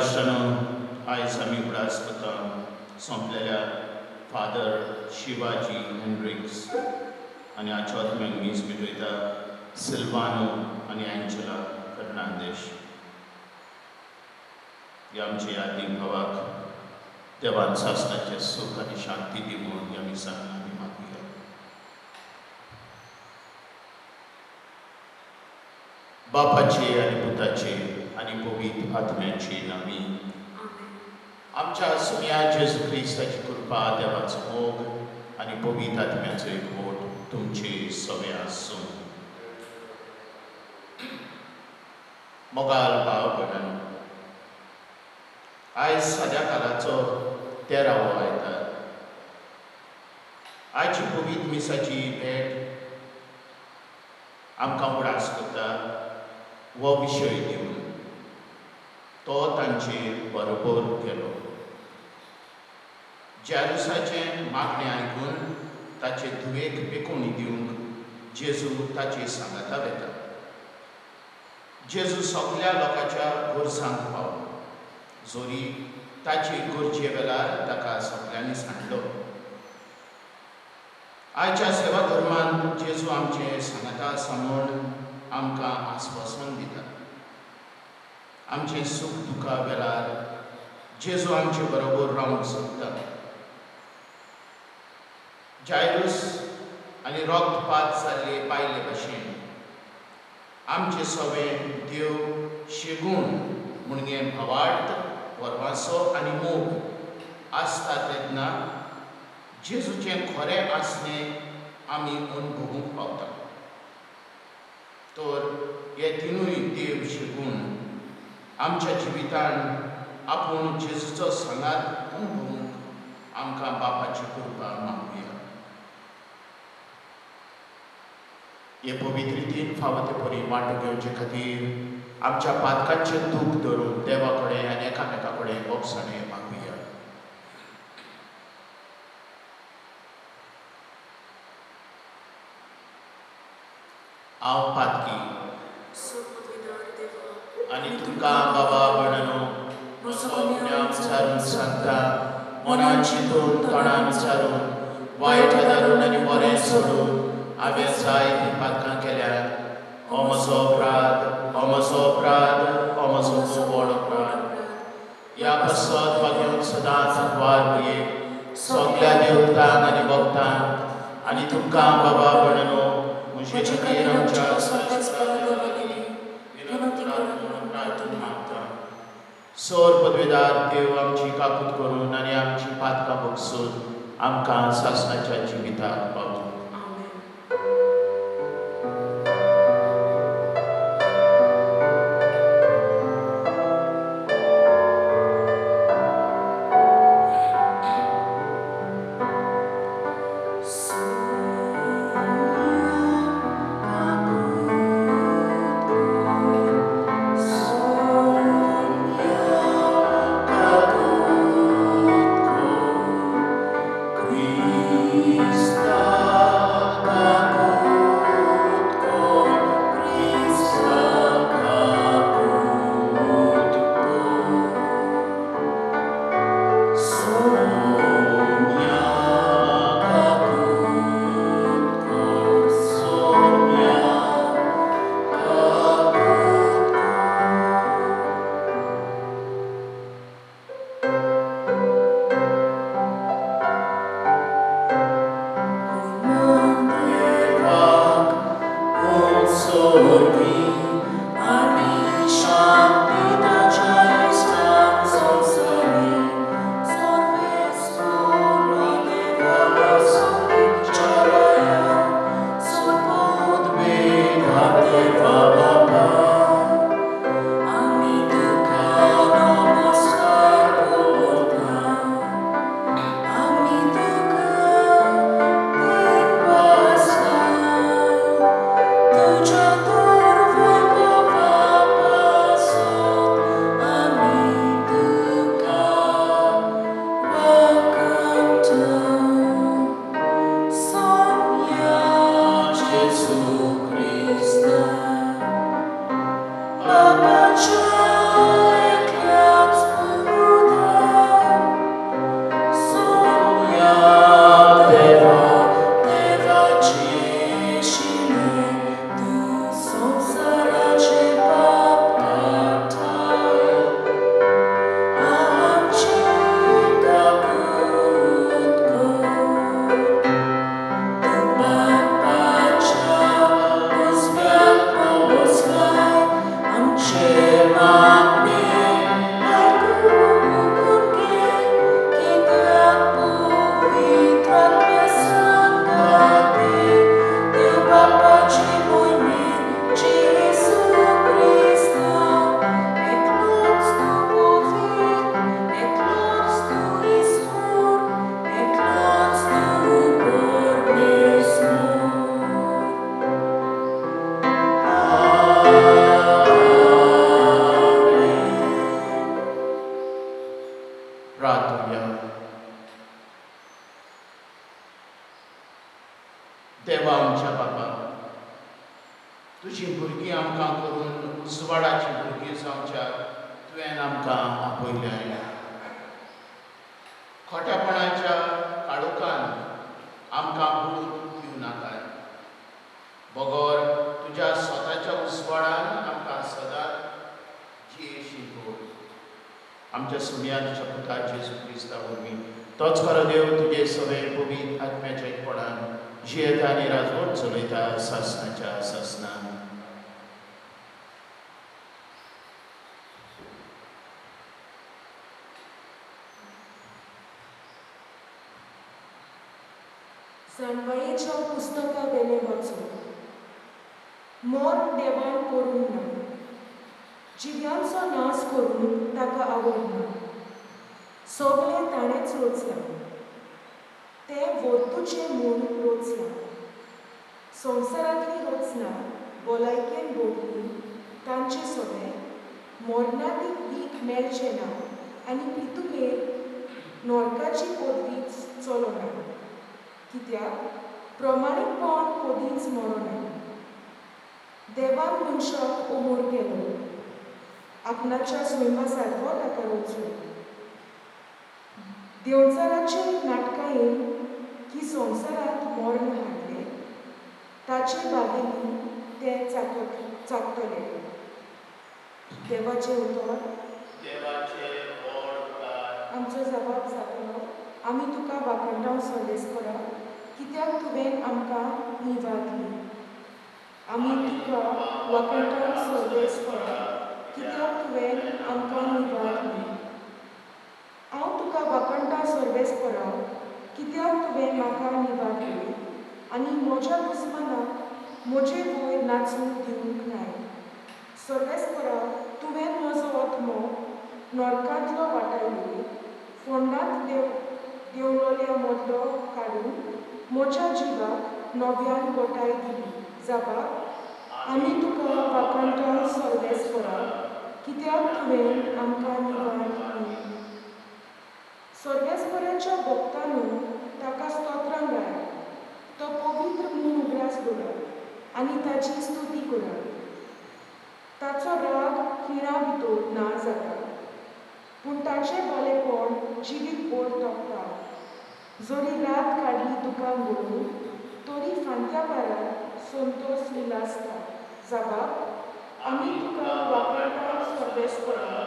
इश्टानो आयज आमी उगडास करता सोंपलेल्या फादर शिवाजी हेनरिक्स आनी आचोत्म्यांक मीस भेटयता सिल्वानो आनी एंजेला फर्नांदेश. ह्या आमच्या यादीक भावाक देवान सासणाचे सूख आनी शांती दी म्हूण ह्या मिसान आमी मागुया. बापाचे आनी पुताचे आनी पवित्र आत्म्याचे नामी. आमच्या सुन्या जेजू क्रिस्ताची कृपा, देवाचो मोग आनी पवित्र आत्म्याचो एकवट तुमचे सगळ्या आसूं. मोगाल भाव भयणांनो, आयज सद्या कालाचो 13वो आयतार. आयची पवित्र मिसाची भेट आमकां उगडास करता हो विशय दिवन. तो तांचेर बरोबर गेलो. जेरुसाचें मागणें आयकून ताचे धुवेक पेकोवणी दिवंक जेजू ताचे सांगाता वेता. जेजू सगल्या लोकांच्या गोरजांक पावलो. जोरी ताचे गोरजे वेळार ताका सगल्यांनी सांडलो. आयच्या सेवा धर्मान जेजू आमचे सांगाता आसा म्हूण आमकां आस्वासन दिता. आमचे सूख दुखा वेळार जेजू आमचे बरोबर रावंक सोदता. जायरूस आनी रक्तपात जाल्ले बायले भशेन आमचे सवें देव शेगूण म्हणगे भवार्थ, वरवासो आनी मोग आसता तेन्ना जेजूचें खरें आसणें आमी अणभवूंक पावता. तर हे तिनूय देव शेगूण आमच्या जिवितांत आपूण जेजूचो सांगात अणभवूंक आमकां बापाची कृपा मागुया. हे पवित्र रितीन फावो ते परी वांटो घेवचे खातीर आमच्या पातकांचें दूख धरून देवा कडेन आनी एकामेका कडेन मोगसाणें मागुया. हांव पातकी आनी तुमकां बाबा भयणांनो म्हजो ज्ञान विचारून सांगता. मनान चिंतून तोंडान विचारून वायट आदारून आनी बरें सोडून हांवें जायतीं पातकां केल्यात. हो म्हजो अपराध, हो म्हजो अपराध, हो म्हजो खूब व्हड अपराध. ह्या पसत वागूंक सदांच आंकवार भुये सगल्या देवतांक आनी भक्तांक आनी तुमकां बाबा भयणांनो म्हजे खातीर आमच्या सोर पदवेदार देव आमची काकूत करून आनी आमची पातकां भोगसून आमकां सासणाच्या जिविताक पावतो. Christ. प्रार्थूया. देवा आमच्या बाबा, तुजी भुरगीं आमकां करून उजवाडाची भुरगीं जावच्या तुवें आमकां आपयल्याय. खोटेपणाच्या काळोखान आमकां बुडून दिवं नाकाय. बगोर तुज्या स्वताच्या उजवाडान आमकां सदांच जियेशी दवर. आमच्या सुमयाच्या पुता जेजू क्रिस्ता वरवीं तोच खरो देव तुजे सगळे पवित्र आत्म्याच्या एकपणान जियेता आनी राजवट चलयता सासणाच्या सासणान. जाणवायेच्या पुस्तका वेले वाचून मोर देवान करूंक ना, जिव्यांचो नाश करून ताका आवडना. सगळें ताणेंच रचलां, तें वर्तुचें म्हूण रचलां. संवसारांतली रचना भलायकेन भोगली तांचें सगळें मरणादीक वीख मेळचें ना आनी पितुमेर नरकाची पदवी चलोना. कित्याक प्रमाणीकपण कधीच मरोना. देवान मनशाक अमोर केलो, आपणाच्या स्वयंबा सारको ताका रचलो. देवचाराचे नाटकायेन की संवसारांत मरण हाडलें, ताचे बागेनी तें चाकतलें. देवाचें उतर आमचो जबाब जातलो. आमी तुका वाकणटाव संदेश करा, कित्याक तुवें आमकां निवारली. आमी तुका वाकणटाव संदेश करा, कित्याक तुवें आमकां निवारली. हांव तुका वाकणटाव सर्वेस करा, कित्याक तुवें म्हाका निवारली आनी म्हज्या दुस्मानाक म्हजे वयर नाचूंक दिवंक नाय. सर्वेस करा, तुवें म्हजो आत्मो नरकांतलो वाटायलो, फोंडांत देंवलोल्या मदलो काडून म्हज्या जिवाक नव्यान गोठाय दिली. जाबाब आमी तुका वाकणटाव सर्वेस करा, कित्याक तुवें आमकां निवारली. सर्वेस्पराच्या भक्तांनो ताका स्तोत्रां गाय. तो पवित्र म्हूण उगडास दवरात आनी ताची स्तुती करात. ताचो राग खिणा भितर ना जाता, पूण ताचें बरेपण जिवीत भर तोपता. जरी रात काडली दुकान भरून, तरी फांत्या पारार संतोष विलासता. जाबाब आमी तुका वाकणटाव सर्वेस करा,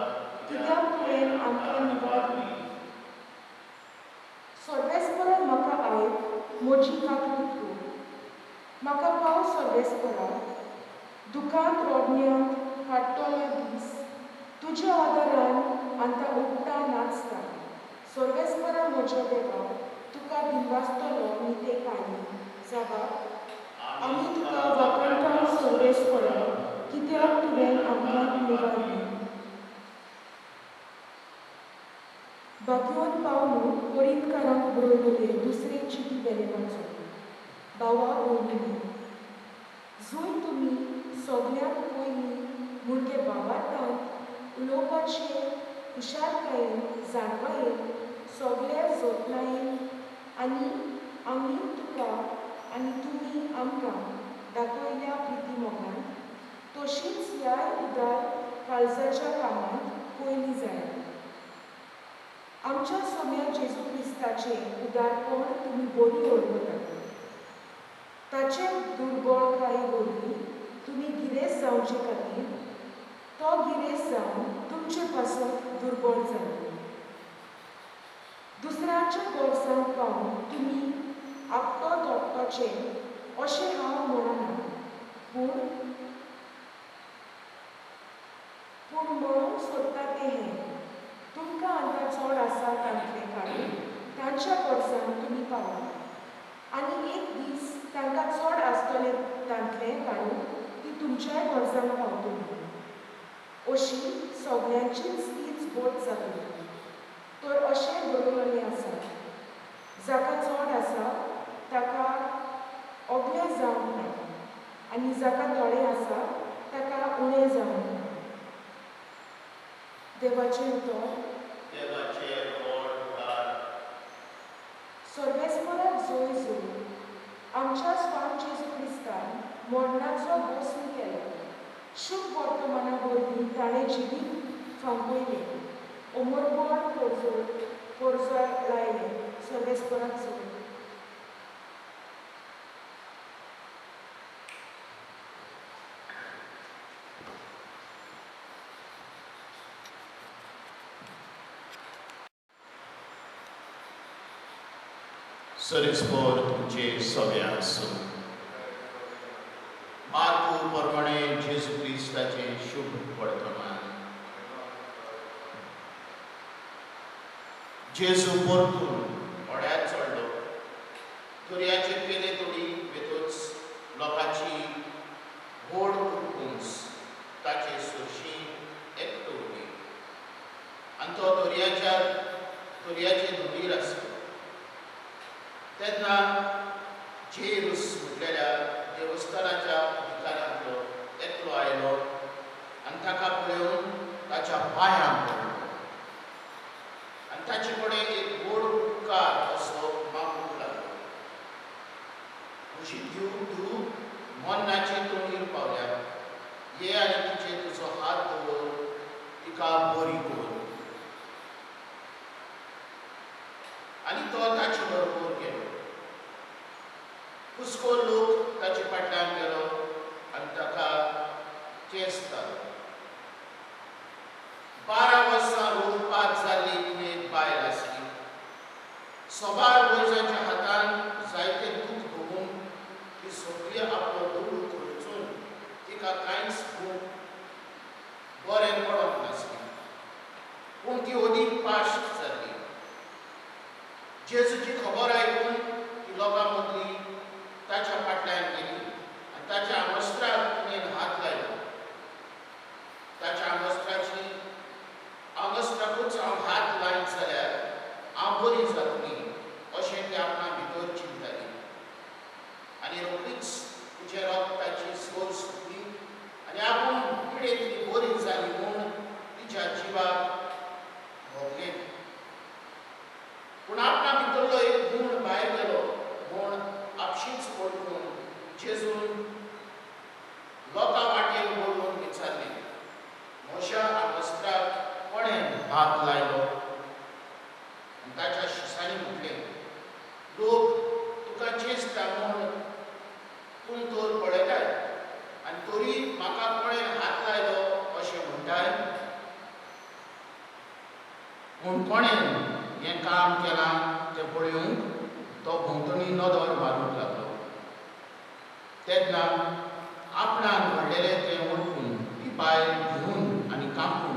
कित्याक तुवें आमकां निवारली. सर्वेस्परा म्हाका आयक, म्हजी काकूट कर. म्हाका पाव सर्वेस्परा, दुकांत रोडण्यांत काडटले दीस तुज्या आदारान आतां उठता नाचता. सर्वेस्परा म्हज्या देवा, तुका दिवासतलो निते काणी. जाबाब आमी तुका वाकणटाव सर्वेस करा, कित्याक तुवें आमकां निवारली. भाग्यवान पावलो कोरिंथकारांक बरयलेले दुसरे चिठी वेले वाचून. भावा भयणींनो, जंय तुमी सगळ्यांत पयलीं मुणगे भावार्थांत उलोवपाचे हुशारकायेन जाणवायेन सगळे जतनायेन आनी आमी तुका आनी तुमी आमकां दाखयल्या प्रिती मोगान तशींच ह्या उदार काळजाच्या कामांत पयलीं जाय. आमच्या सम्या जेजू क्रिस्ताचें उदारपण तुमी बरी वळखतात. ताचे दुर्बळकाये वरवीं तुमी गिरेस्त जावचे खातीर तो गिरेस्त जावन तुमचे पासत दुर्बळ जालो. दुसऱ्याच्या गोरसांत पावन तुमी आपटो दोडटोचे अशें हांव म्हणना, पूण म्हणूंक सोदता तें हें, तुमकां आतां चड आसा तांतलें काडून तांच्या गोरसांत तुमी पावात आनी एक दीस तांकां चड आसतलें तांतलें काडून ती तुमच्याय गोरसांत पावतली. अशी सगळ्यांचीच तीच बोट जातली. तर अशें बरयलेलें आसा, जाका चड आसा ताका ओगलें जावंक ना आनी जाका थोडें आसा ताका उणें जावंक ना. देवाचें उतर. देवाचें व्हड आमच्या स्वान जेजू क्रिस्तान मरणाचो भस्म केलो. शुभ वर्तमाना वरवीं ताणें जिवीत थांबयलें. उमरपण पोरजोर लायलें सर्वेस्पराक सोडून. सरिस्पोर तुमचे सवे आसूं. मार्कू प्रमाणे जेजू क्रिस्ताचे शुभ वर्तमान. जेजू परतून ओड्यार चडलो. दर्याचे पेले तोडी वेतूच लोकांची व्हड कुरकूंस ताचे सुरशी एकटो उबी. आनी तो दर्याचे धुंदीर आसलो. तेन्ना जेरुस म्हटलेल्या देवस्थानाच्या अधिकाऱ्यांतलो एकलो आयलो आनी ताका पळोवन ताच्या पांयांक पडलो आनी ताचे कडेन एक व्हड उपकार असो मागूंक लागलो. म्हजी तूं मरणाचे तोंडीर पावल्या. ये आनी तुजेर तुजो हात दवर, तिका बरी कर. आनी तो ताचे बरोबर गेलो. हुस्को लोक ताचे फाटल्यान गेलो आनी ताका चेंचतालो. 12 वर्सां रोवपाक जाल्ली तिणें एक बायल आसली. सोबार वैजाच्या हातान जायते दूख भोगून ती सगळी आपलो दूड खर्चून तिका कांयच बरें पडोंक नासलें. पूण ती ओदीक पाश्ट जाल्ली. जेजूची खबर आयकून ती लोकां मदली ताच्या फाटल्यान गेली आनी ताच्या आंगवस्त्राक तिणें हात लायलो. ताच्या आंगवस्त्राकूच हांव हात लायत जाल्यार हांव बरी जातली अशें ती आपणा भितर चिंतताली. आनी रोखडीच तिचे रगताची सोय सुटली आनी आपूण कितें ती बरी जाली म्हूण तिच्या जिवाक भोगलें. पूण आपणा भितरलो एक गूण भायर गेलो म्हूण आपशींच पळकून जेजून लोकां वाटेर बोलून विचारलें, म्हज्या आंगवस्त्राक कोणें हात लायलो? आनी ताच्या शिसांनी म्हटलें, लोक तुका चेंचता म्हूण तूं तर पळयताय आनी तरी म्हाका कोणें हात लायलो अशें म्हणटाय. पूण कोणें हें काम केलां तें पळोवंक तो भोंवतणी नदर मारूंक लागलो. तेन्ना आपणान घडलेलें तें वळखून ती बायल भिवून आनी कांपून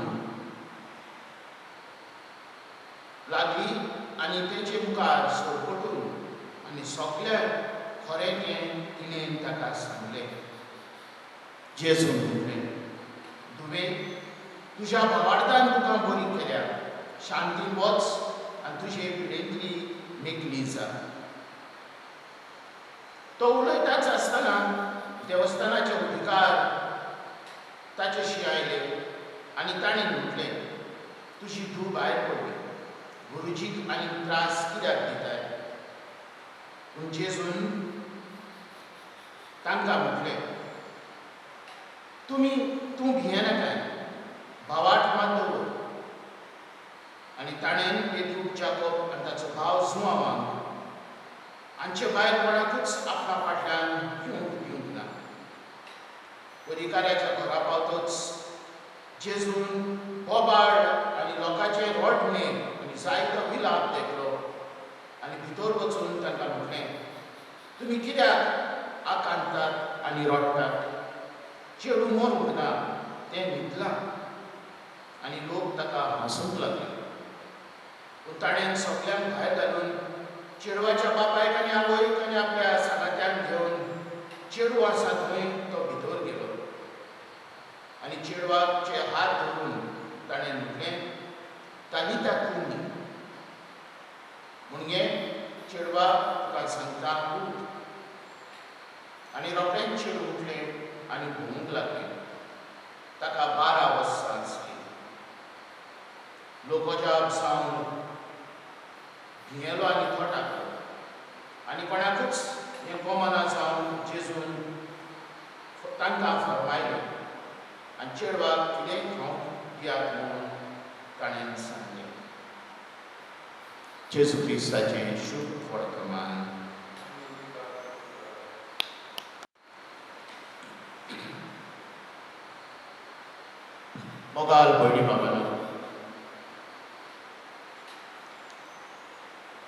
लागली आनी तेचे मुखार सरपटून आनी सगळें खरें तें तिणें ताका सांगलें. जेजून म्हटलें, धुवे, तुज्या भावार्थान तुका बरी केल्या. शांतीन वच आनी तुजे पिडेंतली मेकळी जा. तो उलयताच आसतना देवस्थानाचे अधिकार ताचेशी आयले आनी ताणें म्हटलें, तुजी धूव भायर पडली. गुरुजीक आनी त्रास कित्याक दिताय? पूण जेजून तांकां म्हटलें, तूं भियेनाकाय, भावार्थ मात दवर. आनी ताणें पेद्रूक, जाकोब आनी ताचो भाव जुआंवाक हांचे भायर कोणाकूच आपणा फाटल्यान दिवंक ना. अधिकाऱ्याच्या घरा पावतच जेजून बोबाड आनी लोकांचे रडणे आनी जायतो विलाप देखलो आनी भितर वचून तांकां म्हटलें, तुमी कित्याक आकांतात आनी रडटात? चेडूं मरूंक ना तें न्हिदलां. आनी लोक ताका हांसूंक लागले. पूण ताणें सगळ्यांक भायर घालून चेडवाच्या बापायक आनी आवयक आनी आपल्या सांगात्यांक घेवन चेडूं आसा थंय तो भितर गेलो. आनी चेडवाचे हात धरून ताणें म्हटलें, तालिता कूमी. म्हणजे चेडवा तुका सांगता उठ. आनी रोखडेंच चेडूं उठलें आनी भोंवूंक लागलें. ताका 12 वर्सां आसलीं. लोकोजाप सावन भियेलो आनी थोटाकलो आनी कोणाकूच हे कोमना जावन जेजून तांकां फरमायलें आनी चेडवाक कितेंय खावंक दियात म्हणून ताणें सांगलें. जेजू क्रिस्ताचें शुभ वर्तमान. मोगाल भयणी बाबांनो,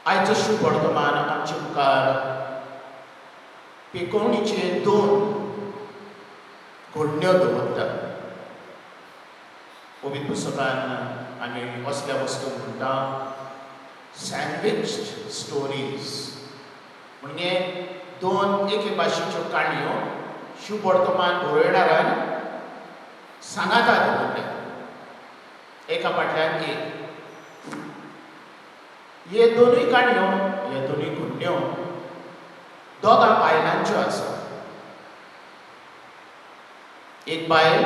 आयचो शुभ वर्तमान आमचे मुखार पिकोवणीचे 2 घडण्यो दवरता. पवित्र पुस्तकान आमी असल्या वस्तू म्हणटा सँडविच्ड स्टोरीज, म्हणजे 2 एके भाशेच्यो काणयो शुभ वर्तमान बरयणारान सांगाता दवरल्या एका फाटल्यान एक. हे दोनूय काणयो, हे दोनूय घडण्यो दोगां बायलांच्यो आसा. एक बायल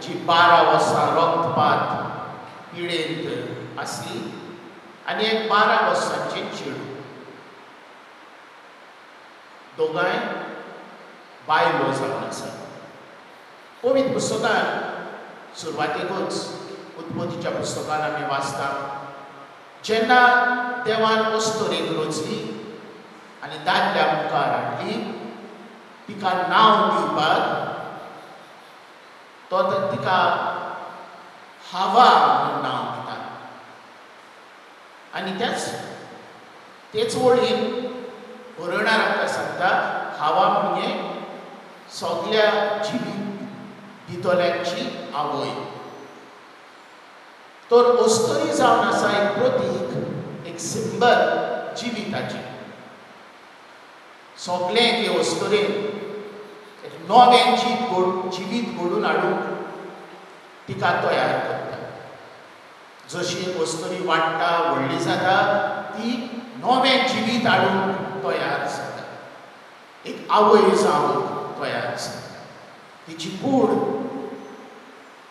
जी 12 वर्सां रक्तपात पिडेंत आसली आनी एक 12 वर्सांचें चेडूं. दोगांय बायलो जावन आसा. पवित्र पुस्तकान सुरवातेकूच उत्पत्तीच्या पुस्तकान आमी वाचता, जेन्ना देवान अस्तोरेक रचली आनी दादल्या मुखार हाडली, तिका नांव दिवपाक तो तिका हावा म्हणून नांव दिता. आनी तेच वळीन बरयणार आमकां सांगता, हावा म्हणजे सगल्या जिवीत भितरल्यांची आवय. तर अस्तोरी जावन आसा एक प्रतीक, एक सिंबल जिविताची. सगळें हे अस्तोरेन एक नवें जिवीत घडून हाडूंक तिका तयार करता. जशी एक अस्तोरी वाडटा, व्हडली जाता, ती नवें जिवीत हाडूंक तयार जाता. एक आवय जावंक तयार जाता. तिची कूड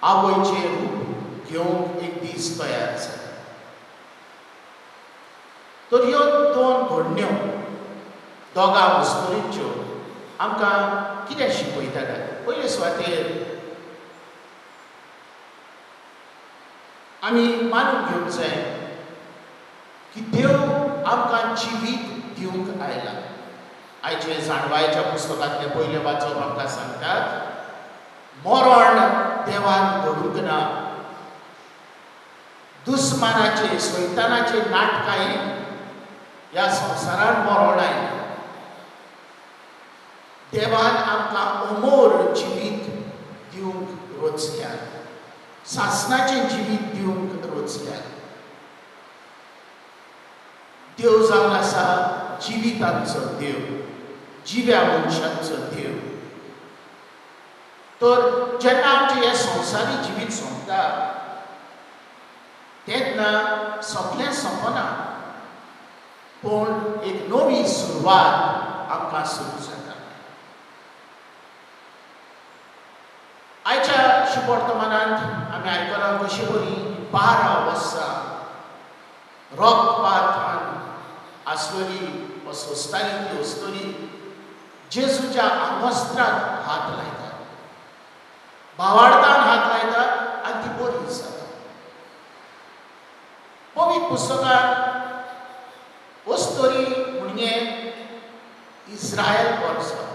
आवयचें रूप घेवंक एक दीस तयार जाता. तर ह्यो 2 घडण्यो दोगां अस्तोरीच्यो आमकां कितें शिकयता काय? पयले सुवातेर आमी मानून घेवंक जाय की देव आमकां जिवीत दिवंक आयला. आयचे जाणवायेच्या पुस्तकांतले पयले वाचप आमकां सांगतात, मरण देवान घडूंक ना. दुस्मानाचे, सैतानाचे नाटकाय ह्या संवसारान मरण आयलें. देवान आमकां अमोर जिवीत दिवंक रचल्यात, सासणाचें जिवीत दिवंक रचल्यात. देव जावन आसा जिवितांचो देव, जिव्या मनशांचो देव. तर जेन्ना आमचें हें संवसारी जिवीत सोंपता तेन्ना सगळें सोंपना, पूण एक नवी सुरवात आमकां सुरू जाता. आयच्या शुभ वर्तमानांत आमी आयकलां कशी बरी 12 वर्सां रक्तपातान आसलेली अस्वस्थाली ती अस्तोरी जेजूच्या आंगवस्त्रांत हात लायता, भावार्थान हात लायता आनी ती बरी जाता. पवित्र पुस्तकांत अस्तोरी म्हणजे इस्रायल वर्सां.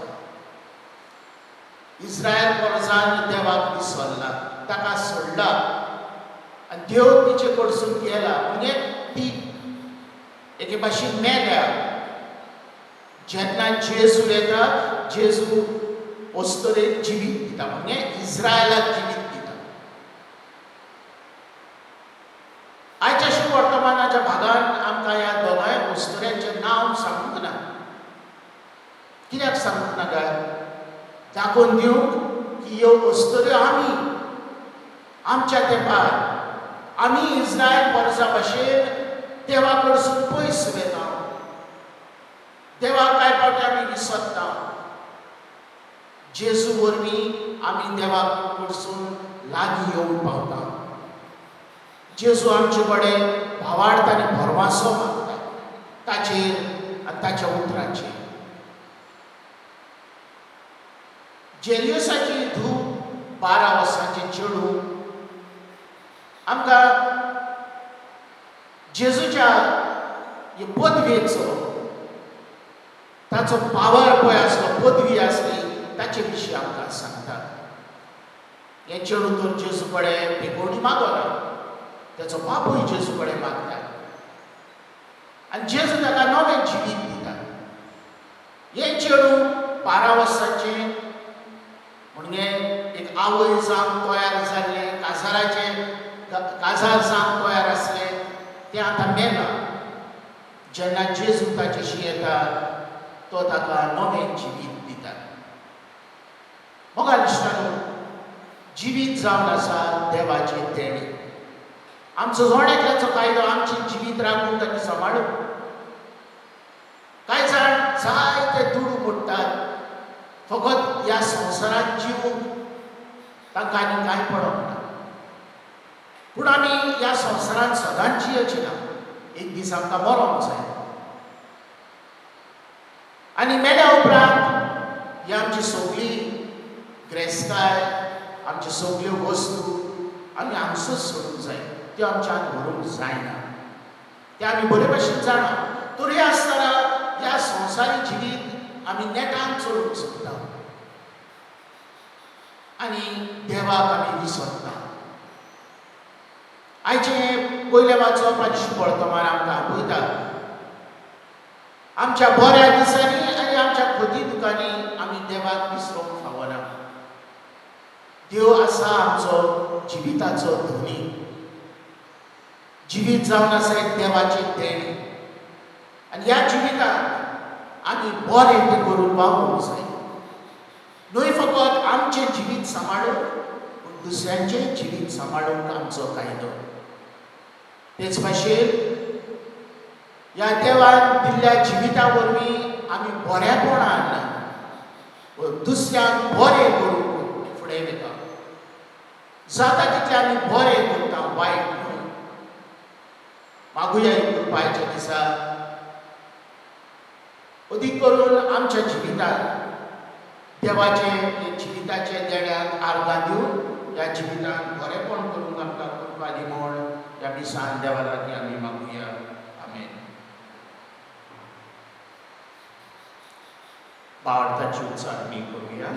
इस्रायल वर्सान देवाक विसरला, ताका सोडला आनी देव तिचे कडसून गेला, म्हणजे ती एके भाशेन मेल्या. जेन्ना जेजू येता, जेजू अस्तोरेक जिवीत दिता, म्हणजे इस्रायलाक जिवीत दिता. आयच्या शुभ वर्तमानाच्या भागान आमकां ह्या दोगांय अस्तोऱ्यांचें नांव सांगूंक ना. कित्याक सांगूंक ना काय? दाखोवन दिवंक की ह्यो अस्तोऱ्यो आमच्या तेंपार आमी इस्रायल वर्सां भाशेन देवा कडसून पयस वेता, देवाक कांय फावटी आमी विसरता. जेजू वरवीं आमी देवा कडसून लागीं येवंक पावता. जेजू आमचे कडेन भावार्थ आनी भरवासो मागता ताचेर आनी ताच्या उतराचेर. जेरियसाची धूप 12 वर्सांचे चेडूं आमकां जेजूच्या पदवेचो ताचो पावर पळय आसलो, पदवी आसली, ताचे विशीं आमकां सांगता. हें चेडूं तर जेजू कडेन भिकोवणी मागना, ताचो बापूय जेजू कडेन मागता आनी जेजू ताका नवें जिवीत दिता. हें चेडूं 12 वर्सांचें म्हणजे एक आवय जावन तयार जाल्लें, काजार जावन तयार आसलें, तें आतां मेला. जेन्ना जेजू ताचेशी येता तो ताका नवें जिवीत दिता. मोगाल इश्टांनो, जिवीत जावन आसा देवाचें देणे. आमचो जोड्यातल्याचो कायदो आमचें जिवीत राखून ताका सांबाळूं. कांय जाण जायते दुडू मोडटात, फकत ह्या संवसारांत जिवूंक तांकां आनी कांय पडोंक ना. पूण आमी ह्या संवसारांत सदांच जियेचीं ना, एक दीस आमकां मरोंक जाय. आनी मेल्या उपरांत ही आमची सगळी ग्रेस्ताय, आमच्यो सगळ्यो वस्तू आमी हांगसर सोडूंक जाय, त्यो आमच्यान व्हरूंक जायना. तें आमी बरे भशेन जाणा. तरी आसतना ह्या संवसारी जिवीत आमी नेटान चलोवंक सोदता आनी देवाक आमी विसरता. आयचें पयले वाचोवपाचें शिपळटमार आमकां आपयता आमच्या बऱ्या दिसांनी आनी आमच्या खोटी दुखांनी आमी देवाक विसरूंक फावना. देव आसा आमचो जिविताचो धनी. जिवीत जावन आसा एक देवाचें देण आनी ह्या जिवितांत आमी बरें तें करून वावरूंक जाय. न्हय फकत आमचें जिवीत सांबाळूंक, पूण दुसऱ्यांचें जिवीत सांबाळूंक आमचो कायदो. तेच भाशेन ह्या देवान दिल्ल्या जिविता वरवीं आमी बरेपणान दुसऱ्यांक बरें करूंक फुडें वता. जाता तितलें आमी बरें करता, वायट न्हय. मागुया ही कृपायच्या दिसा अदीक करून आमच्या जिवितांत देवाचे जिविताचे देण्याक आर्गां दिवन ह्या जिवितांत बरेपण करूंक आमकां कृपा दी म्हूण ह्या दिसान देवा लागीं आमी मागुया. आमेन. भारताची उच्चारणी करूया.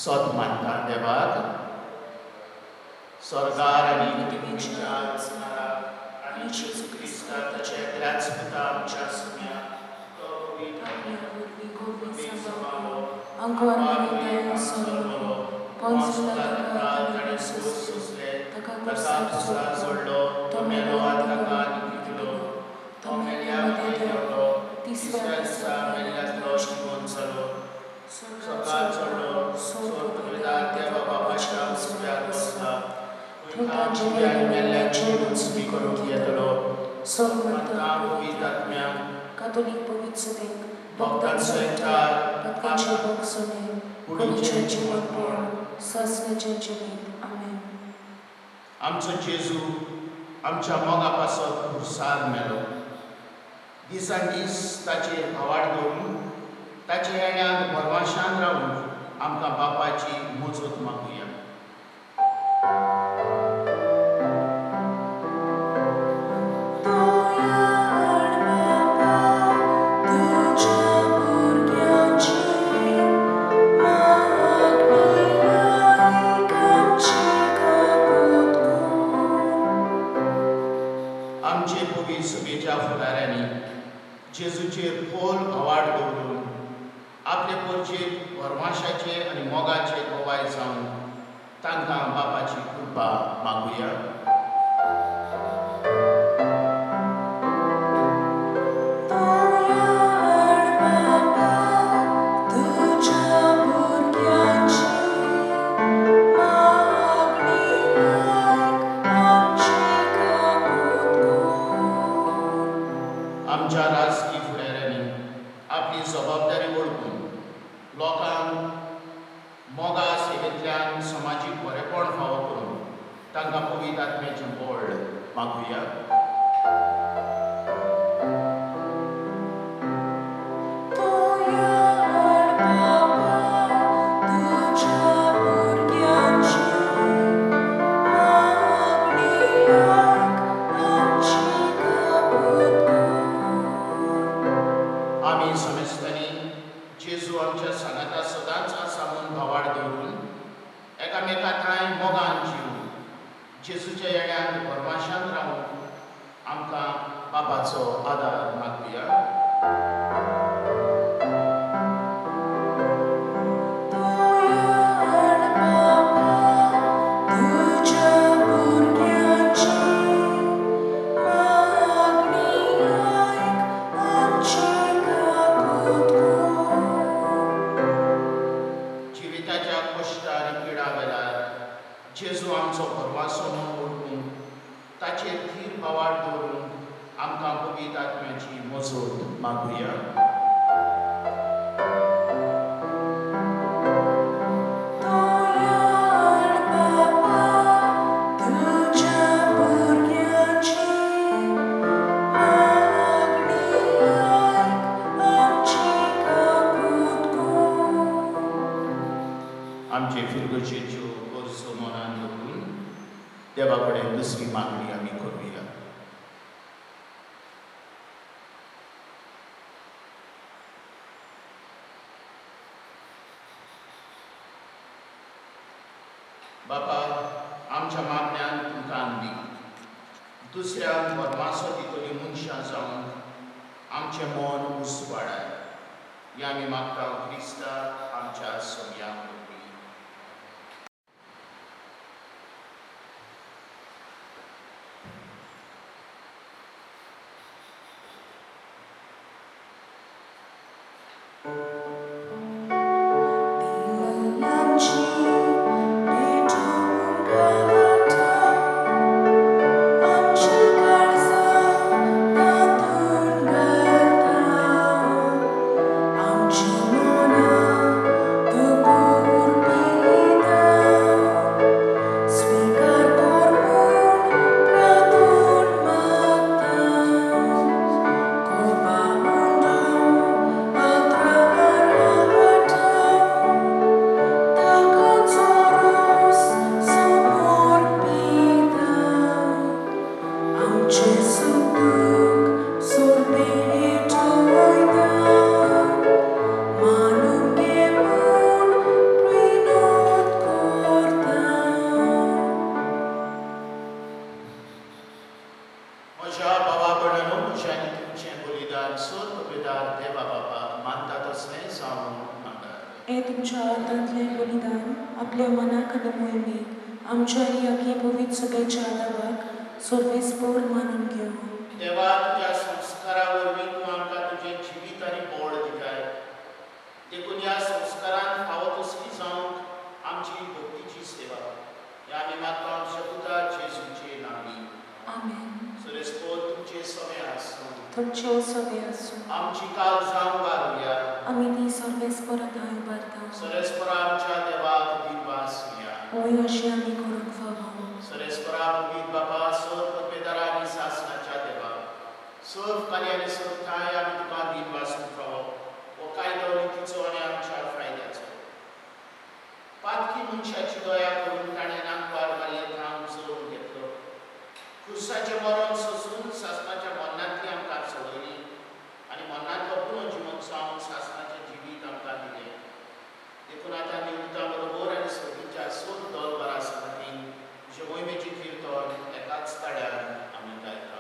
सत मानता देवाक, स्वर्गार आनी पृथ्वीच्या असणारा आनी जेजू क्रिस्ता ताचे एकल्याच पिता आमच्या सुम्या तो पवित्र सभाव अंगवान सर्व पंचुला सोसले तका जोडलो तो मेलो आनी ताका निखिलो तो मेल्यामध्ये देवलो तिसऱ्या दिसा मेल्ल्यातलो शिवून जालो स्वर्गात चडलो स्वर्गपिता देवा बापाच्या उजव्याक बसला थंय जिवे आनी मेल्ल्याचे उंचणी करूंक येतलो स्वर्गमंता पवित्र आत्म्याक कातोलीक पवित्रतेक भक्तांचो एकठांय भक्तांचे भोग सोने कोणीचे जीवनपण ससण्याचे जिवीत. आमेन. आमचो जेजू आमच्या मोगा पासत खुर्सार मेलो. दिसान दीस ताचेर भावाड दवरून ताचे येण्याक परवाशान रावून आमकां बापाची मोजत मागुया. आमचे पवी सभेच्या फुडाऱ्यांनी जेजूचेर खोल भावाड दवरून आपले पोरचेर परवाशाचे आनी मोगाचे गोवाय जावन तांकां बापाची कृपा मागुया. आमच्या राजकीय फुडाऱ्यांनी आपली जबाबदारी वळखून लोकांक मोगा सेवेंतल्यान समाजीक बरेपण फावो करून तांकां पवित्र आत्म्याचें बळ मागुया. बापाचो आदार मागुया. जिविताच्या कश्ट आनी पिडा वेळार जेजू आमचो भरवंसो म्हूण ओळखून ताचेर धीर भावार दवरून आमकां पवित्र आत्म्याची मजत मागुया. आमचे फिरगोचेच्यो गरजो मनान दवरून देवा कडेन दुसरी मागणी आमी करुया. बापा, आमच्या मागण्यान तुमकां आनली. दुसऱ्यांक बदमाशो दितली मनशां जावन आमचें मन उसवाडाय. हें आमी मागता क्रिस्ता आमच्या सोम्याक. हे तुमच्या हातांतलें बलिदान आपल्या मनाक आनी मोहिमेक आमच्या याकी पवित्र सभेच्या आदाराक सर्वेस्पर मानून घेव. देवा, तुज्या संस्कारा वरवीं तूं आमकां तुजें जिवीत आनी बोड दिताय. देखून ह्या संस्कारान फावो तसली जावंक आमची भक्तीची सेवा ह्या आमी मागता आमच्या पुता जेजूचे नांवी. आमेन. सुरेस्पोर तुमचे समे आसूं. तुमचे सवे आसूं. आमची काल जावं वारुया. आमी ती सर्वेस्पर आतां उबारता. सुरेस्पोरा आमच्या देवाक दिवास या. होय अशें आमी करूंक फावो. सुरेस्पोरा पवित्र बापा, सर पपेदारा आनी सासणाच्या देवा, सर्व कार्य आनी सर्व ठाय आमी तुका दिवासूंक फावो. हो कायदो नितीचो आनी आमच्या फायद्याचो. पातकी मनशाची दया करून ताणें नांगपार घाल्लें काम चोरून घेतलो. क्रुसाचें मरण सोंसून सासणाच्या मरणांतली आमकां सोडयली आनी मरणांतलो पुर्ण जिवन जावन सासणाचें जिवीत आमकां दिलें. देखून आतां आमी उदका बरोबर आनी सगळींच्या सोद दलबरा खातीर तुजे मोहिमेची किर्तन एकाच ताड्यार आमी गायता.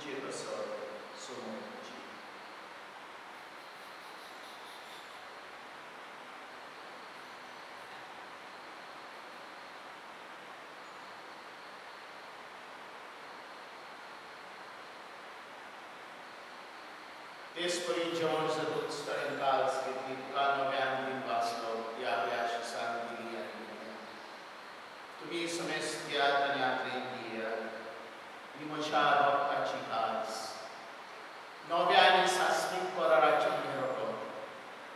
तुझे बसव सोमोची. तेच परी जेवण जरूर कडेन काल घेतली तुका नव्यान दिन वाचलो या आशिसान दिली आनी तुम्ही समेस्त याद आनी आदरेन दियात ही म्हज्या भक्ताची काज नव्या आनी सासवीक पराराचे मेळटो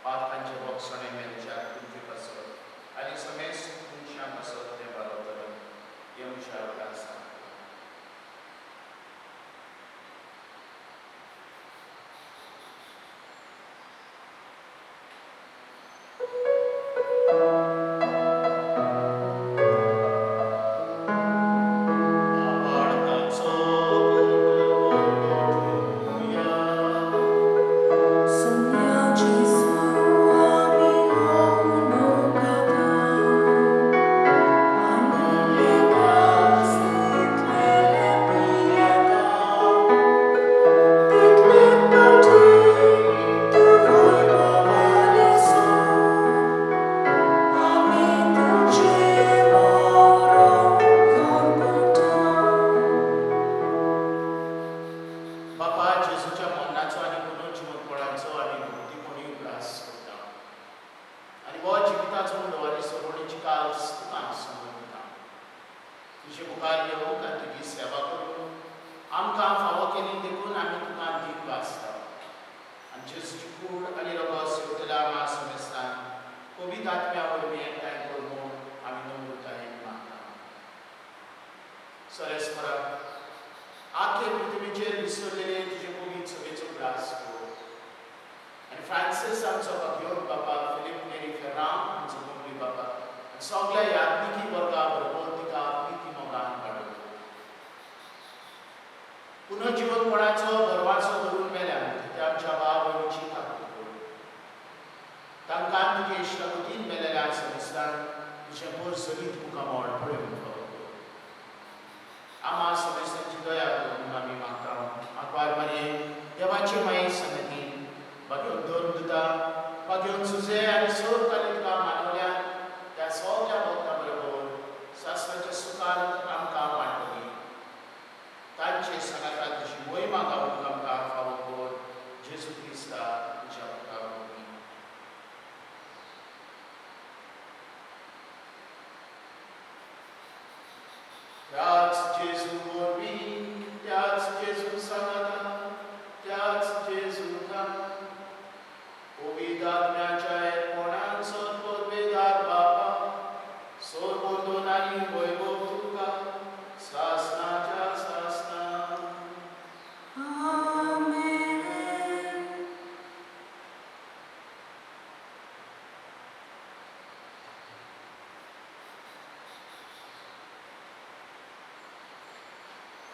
पातकांचे भोगसणे मेलच्या तुमचे बसत आनी समेस्त तुमच्या बसत ते बरोबर हे म्हज्या उदासा.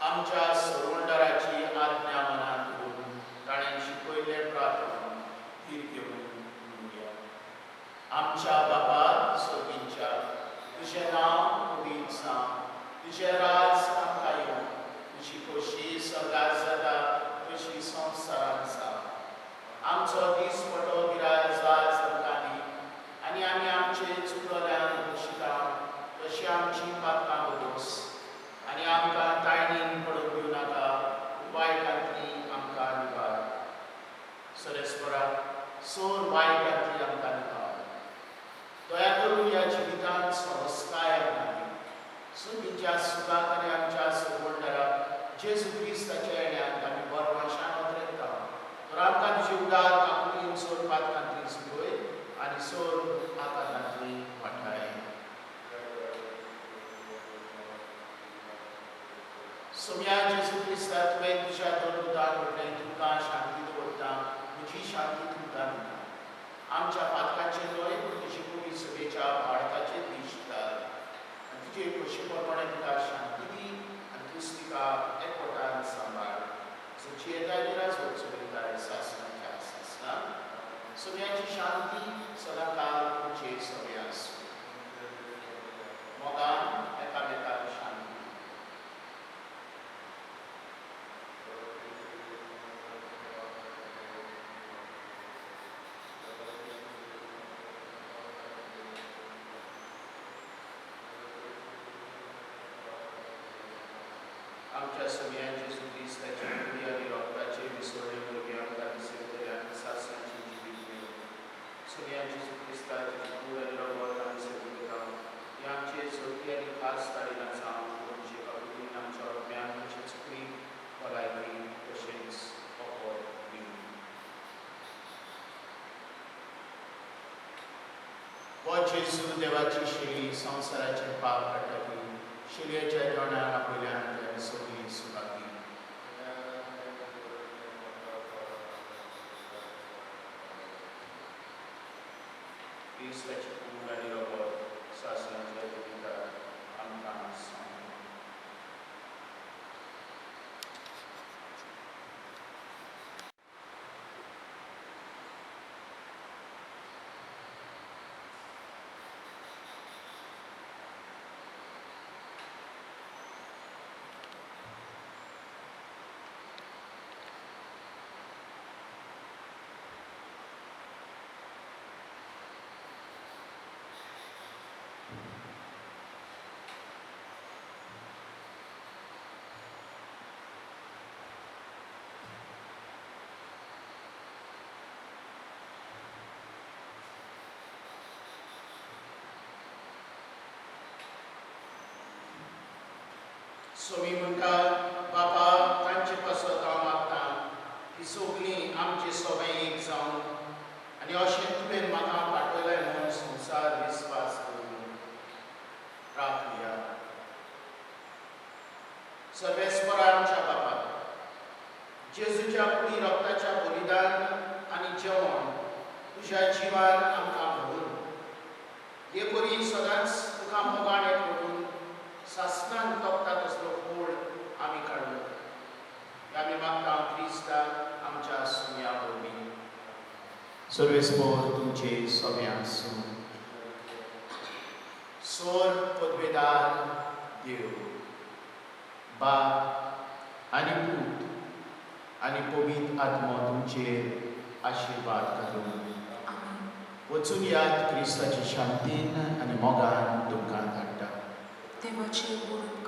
आमच्या सर्वंडराची आज्ञा मनात घेऊन ताणें शिकयले प्रार्थना धीर घेऊन म्हणुया. आमच्या बाबा स्वर्गीच्या तुझें नांव पवित्र जावं, तुझें राज आमकां येवं, तुजी खोशी स्वर्गांत जाता तशी संवसारांत जावं. आमचो दीस पडटो गिराय आज आमकां दी आनी आमी आमचे चुकलोल्यांक दोशिता तशी आमची पातकां बरोस आनी आमकां तायणीन पडूंक दिवं नाका वायटांतली आमकां निवार. सरेस्परा सोर वायटांतली आमकां निवार. दया करून ह्या जिवितांत संस्काय आमकां दी. सुखीच्या सुखाक आनी आमच्या सर्वंडराक जेजू क्रिस्ताच्या येण्याक आमी बरवाशान वतरेता. तर आमकां तुजी उदार आपुलीन सोर पातकांतली सुगय आनी सोर आकांतांतली वाठाय. सोम्या जेजू क्रिस्ता तुवें तुज्या दोन म्हटलें तुमकां शांती दवरता, म्हजी शांती तुमकां दिता. आमच्या पातकांचे न्हय पूण तुजी पवित्र सभेच्या बाळकाचेर दिश्टा आनी तुजे खोशे प्रमाणे तिका शांती दी आनी क्रिस्तिका एकवटान सांबाळ. सची येताय निराज वचून सासणाच्या सासणां सोम्याची शांती सदांकाळ तुमचे सगळे आसूं. मोगान एकामेकाक शांती. जेजू देवाची शेळी संवसाराचे पाप काडटली शेळयेच्या जेवणाक आपल्यान आमी सगळीं सुवाती क्रिस्ताची कूड आनी रगत सासणाच्या जिवितांत आमकां सांग. सो मी म्हणटा बाबा तांचे पासत हांव मागता ती सगळीं आमचे सगळे एक जावन आनी अशें तुवें म्हाका पाठयलें म्हणून संवसार विस्वास करून प्रार्थया. सर्वेस्परा आमच्या बाबा जेजूच्या कुडी रक्ताच्या बलिदान आनी जेवण तुज्या जिवान आमकां भरून हे करी सदांच तुका मोगाणें करून सासणान तपता तसलो फोड आमी काडूं. आमी मागता क्रिस्ताक आमच्या सुम्या वरवीं. सर्वेस्पोर तुमचे सगळ्यांक सूं. सोर पदवेदार देव बाप आनी पूत आनी पवित्र आत्मो तुमचेर आशिर्वाद घालूं. वचून यात क्रिस्ताची शांतीन आनी मोगान तुमकां धाडटा. देवाचे बरोबर